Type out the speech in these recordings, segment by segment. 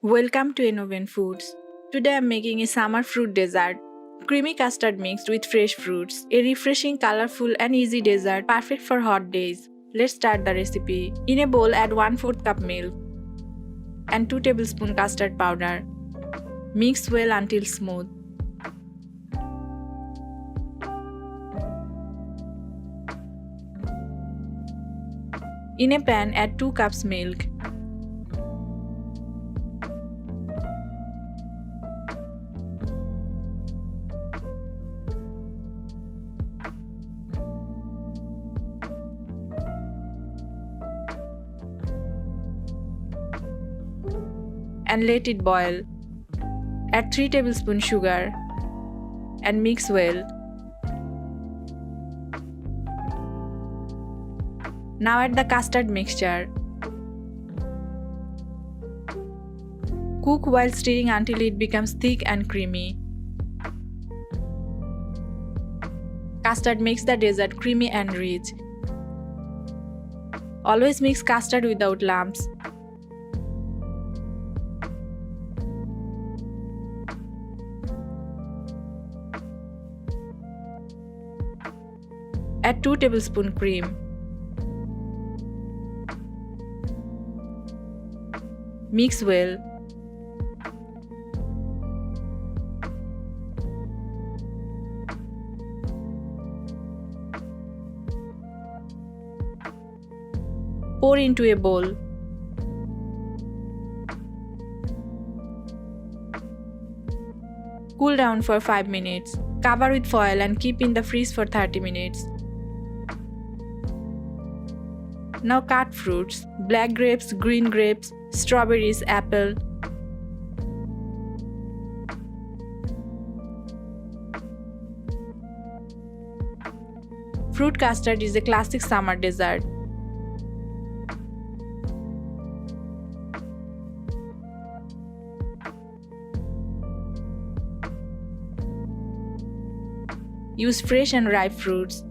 Welcome to Innovent Foods. Today I'm making a summer fruit dessert. Creamy custard mixed with fresh fruits. A refreshing, colorful and easy dessert perfect for hot days. Let's start the recipe. In a bowl add 1/4 cup milk and 2 tablespoons custard powder. Mix well until smooth. In a pan add 2 cups milk. And let it boil. Add 3 tablespoons sugar and mix well. Now add the custard mixture. Cook while stirring until it becomes thick and creamy. Custard makes the dessert creamy and rich. Always mix custard without lumps. Add 2 tablespoons cream. Mix well. Pour into a bowl. Cool down for 5 minutes. Cover with foil and keep in the freeze for 30 minutes. Now cut fruits: black grapes, green grapes, strawberries, apple. Fruit custard is a classic summer dessert. Use fresh and ripe fruits.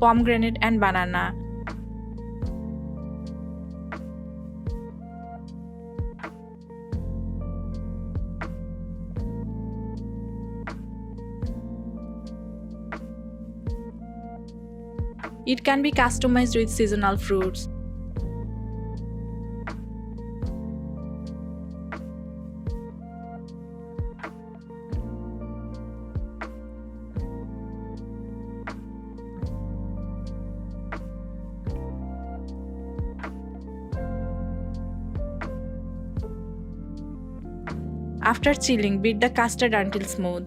Pomegranate and banana. It can be customized with seasonal fruits. After chilling, beat the custard until smooth.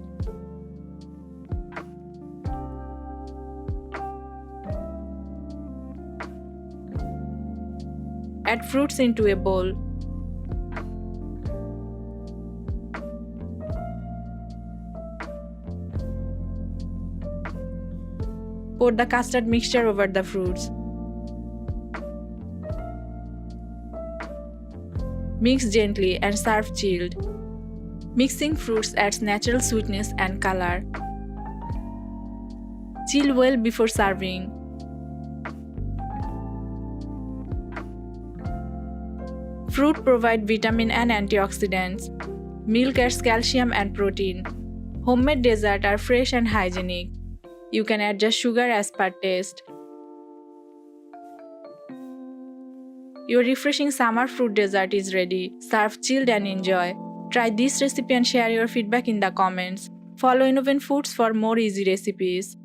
Add fruits into a bowl. Pour the custard mixture over the fruits. Mix gently and serve chilled. Mixing fruits adds natural sweetness and color. Chill well before serving. Fruit provide vitamin and antioxidants. Milk adds calcium and protein. Homemade desserts are fresh and hygienic. You can add just sugar as per taste. Your refreshing summer fruit dessert is ready. Serve chilled and enjoy. Try this recipe and share your feedback in the comments. Follow Innovent Foods for more easy recipes.